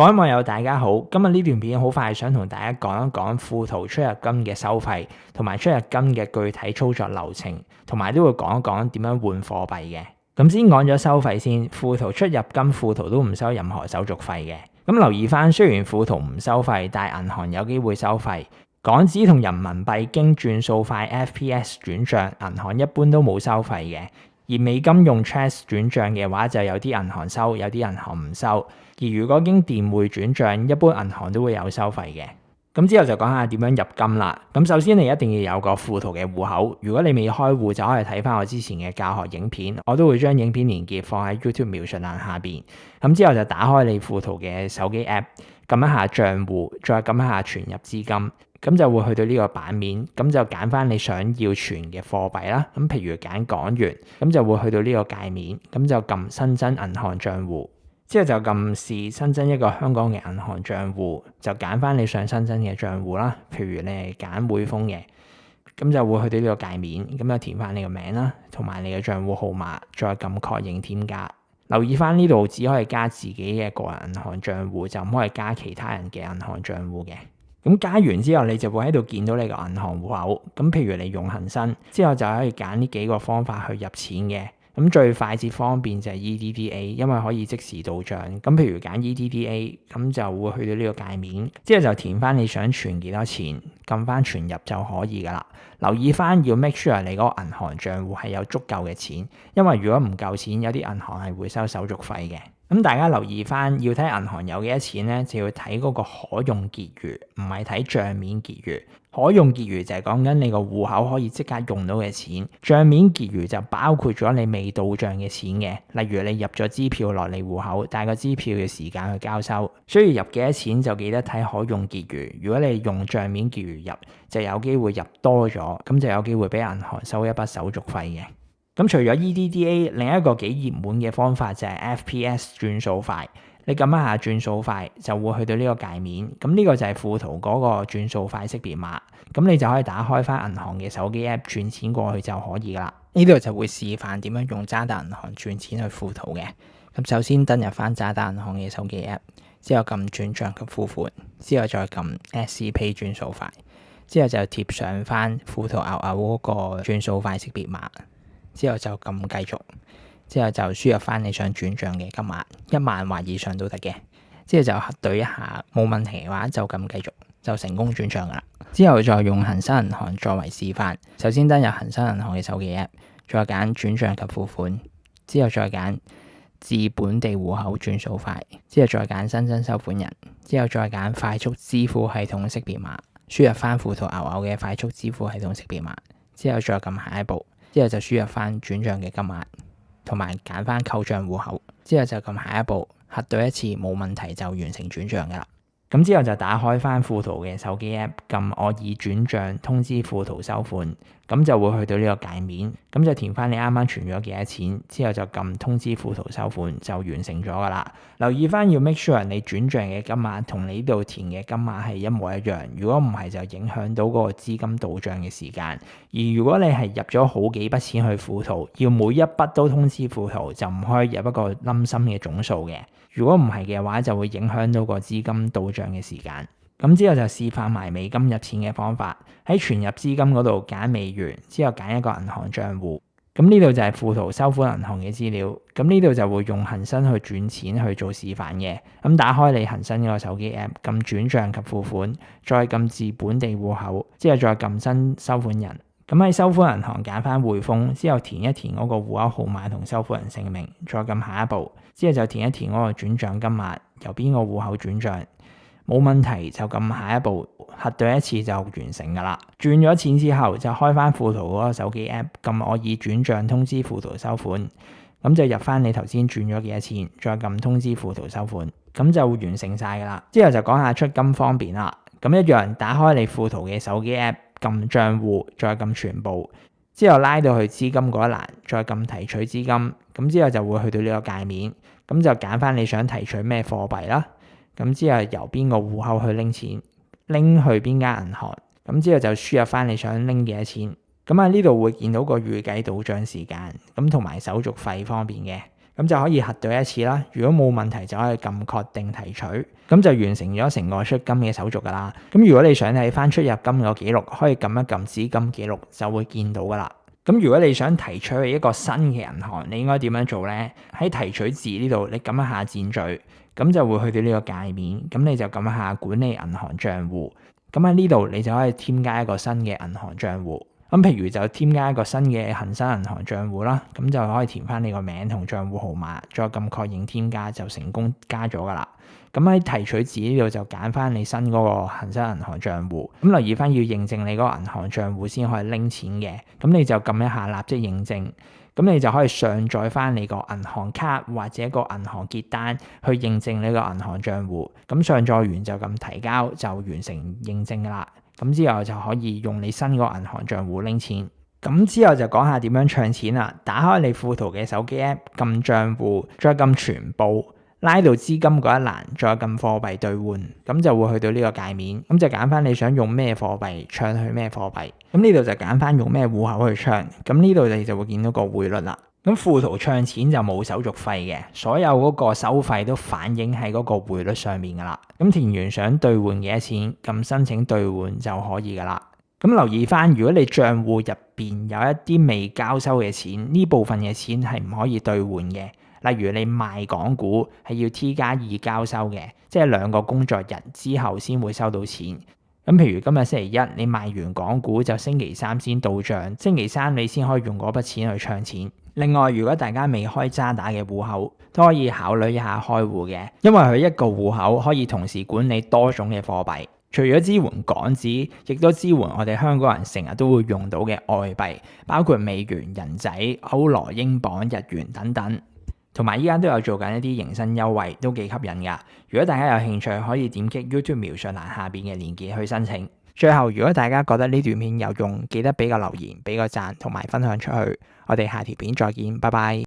各位網友大家好，今日呢段片好快想同大家講一講富途出入金嘅收費同埋出入金嘅具體操作流程，同埋都會講一講點樣換貨幣嘅。咁先講咗收費先，富途出入金富途都唔收任何手續費嘅。咁留意翻，雖然富途唔收費，但係銀行有機會收費。港紙同人民幣經轉數快 FPS 轉賬，銀行一般都冇收費嘅。而美金用 CHESS 轉賬嘅話，就有啲銀行收，有啲銀行唔收。而如果經電匯轉賬，一般銀行都會有收費嘅。咁之後就講下點樣入金啦。咁首先你一定要有個富途嘅戶口，如果你未開戶就可以睇翻我之前嘅教學影片，我都會將影片連結放喺 YouTube 描述欄下邊。咁之後就打開你富途嘅手機 App， 撳一下賬戶，再撳一下存入資金，咁就會去到呢個版面，咁就揀翻你想要存嘅貨幣啦。咁譬如揀港元，咁就會去到呢個界面，咁就撳新增銀行賬戶。之後就撳試新增一個香港嘅銀行賬戶，就揀翻你想新增嘅賬戶啦。譬如你係揀匯豐嘅，咁就會去到呢個界面，咁就填翻你個名啦，同埋你嘅賬戶號碼，再撳確認添加。留意翻呢度只可以加自己嘅個人銀行賬戶，就唔可以加其他人嘅銀行賬戶嘅。咁加完之後，你就會喺度見到你個銀行戶口。咁譬如你用恒生，之後就可以揀呢幾個方法去入錢嘅。咁最快捷方便就係 EDDA， 因為可以即時到帳。咁譬如揀 EDDA， 咁就會去到呢個界面，之後就填翻你想存幾多錢，撳翻存入就可以噶啦。留意翻要 make sure 你嗰個銀行賬戶係有足夠嘅錢，因為如果唔夠錢，有啲銀行係會收手續費嘅。咁大家留意翻，要睇銀行有幾多錢咧，就要睇嗰個可用結餘，唔係睇帳面結餘。可用結餘就係講緊你個戶口可以即刻用到嘅錢，帳面結餘就包括咗你未到帳嘅錢嘅，例如你入咗支票落你戶口，但係個支票嘅時間去交收，所以入幾多錢就記得睇可用結餘。如果你用帳面結餘入，就有機會入多咗，咁就有機會俾銀行收一筆手續費嘅。咁除咗 EDDA， 另一個幾熱門嘅方法就係 FPS 轉數快。你撳一下轉數快就會去到呢個界面，咁呢個就係富途嗰個轉數快識別碼，咁你就可以打開翻銀行嘅手機 app 轉錢過去就可以噶啦。呢度就會示範點樣用渣打銀行轉錢去富途嘅。咁首先登入翻渣打銀行嘅手機 app， 之後撳轉賬及付款，之後再撳 SCPay 轉數快，之後就貼上翻富途牛牛嗰個轉數快識別碼，之後就撳繼續。之後就輸入翻你想轉賬嘅金額，1萬或以上都得嘅。之後就核對一下，冇問題嘅話就撳繼續，就成功轉賬噶啦。之後再用恒生銀行作為示範，首先登入恒生銀行嘅手機 app， 再揀轉賬及付款，之後再揀至本地戶口轉數快，之後再揀新增收款人，之後再揀快速支付系統識別碼，輸入翻富途牛牛嘅快速支付系統識別碼，之後再撳下一步，之後就輸入翻轉賬嘅金額。同埋揀翻扣賬戶口，之後就撳下一步，核對一次冇問題就完成轉賬噶啦。咁之後就打開翻富途嘅手機 app， 撳我已轉賬通知富途收款，咁就會去到呢個界面，咁就填翻你啱啱存咗幾多錢，之後就撳通知富途收款就完成咗噶啦。留意翻要 make sure 你轉賬嘅金額同你呢度填嘅金額係一模一樣，如果唔係就影響到嗰個資金到賬嘅時間。而如果你係入咗好幾筆錢去富途，要每一筆都通知富途，就唔可以入一個冧心嘅總數嘅。如果唔係嘅話，就會影響到個資金到賬嘅時間。咁之後就示範埋美金入錢嘅方法，喺存入資金嗰度揀美元，之後揀一個銀行賬戶。咁呢度就係富途收款銀行嘅資料。咁呢度就會用恒生去轉錢去做示範嘅。咁打開你恒生嗰個手機 app， 撳轉賬及付款，再撳至本地戶口，之後再撳新收款人。咁喺收款銀行揀翻匯豐，之後填一填嗰個戶口號碼同收款人姓名，再撳下一步，之後就填一填嗰個轉賬金額，由邊個戶口轉賬，冇問題就撳下一步，核對一次就完成噶啦。轉咗錢之後就開翻富途嗰個手機 app， 撳我已轉賬通知富途收款，咁就入翻你頭先轉咗幾多錢，再撳通知富途收款，咁就完成晒噶啦。之後就講下出金方便啦，咁一樣打開你富途嘅手機 app，撳賬戶，再撳全部，之後拉到去資金嗰一欄，再撳提取資金，咁之後就會去到呢個界面，咁就揀翻你想提取咩貨幣啦，咁之後由邊個戶口去拎錢，拎去邊間銀行，咁之後就輸入翻你想拎幾多錢，咁喺呢度會見到個預計到賬時間，咁同埋手續費方面嘅，咁就可以核對一次啦。如果冇問題就可以撳確定提取，咁就完成咗成個出金嘅手續噶啦。咁如果你想睇翻出入金個記錄，可以撳一撳資金記錄就會見到噶啦。咁如果你想提取去一個新嘅銀行，你應該點樣做呢？喺提取字呢度，你撳一下箭序，咁就會去到呢個界面。咁你就撳一下管理銀行賬戶，咁喺呢度你就可以添加一個新嘅銀行賬戶。咁譬如就添加一個新嘅恒生銀行賬戶啦，咁就可以填翻你個名同賬戶號碼，再撳確認添加就成功加咗噶啦。咁喺提取字呢度就揀翻你新嗰個恒生銀行賬戶，咁留意翻要認證你嗰個銀行賬戶先可以拎錢嘅，咁你就撳一下立即認證，咁你就可以上載翻你個銀行卡或者個銀行結單去認證你個銀行賬戶，咁上載完就撳提交就完成認證噶啦，咁之後就可以用你新個銀行賬戶拎錢。咁之後就講下點樣唱錢啦，打開你富途嘅手機 app， 撳賬戶，再撳全部。拉到資金嗰一欄，再撳貨幣兌換，咁就會去到呢個界面，咁就揀翻你想用咩貨幣唱去咩貨幣，咁呢度就揀翻用咩戶口去唱，咁呢度你就會見到個匯率啦。咁富途唱錢就冇手續費嘅，所有嗰個收費都反映喺嗰個匯率上面噶啦。咁填完想兌換幾多錢，撳申請兌換就可以噶啦。咁留意翻，如果你賬戶入邊有一啲未交收嘅錢，呢部分嘅錢係唔可以兌換嘅。例如你賣港股係要 T+2 交收嘅，即係2個工作日之後先會收到錢。咁譬如今日星期一你賣完港股就星期三先到帳，星期三你先可以用嗰筆錢去唱錢。另外，如果大家未開渣打嘅戶口，都可以考慮一下開戶嘅，因為佢一個戶口可以同時管理多種嘅貨幣，除咗支援港紙，亦都支援我哋香港人成日都會用到嘅外幣，包括美元、人仔、歐羅、英鎊、日元等等。同埋依家都有做緊一啲迎新優惠，都幾吸引噶。如果大家有興趣，可以點擊 YouTube 描述欄下邊嘅連結去申請。最後，如果大家覺得呢段片有用，記得俾個留言、俾個讚同埋分享出去。我哋下條片再見，拜拜。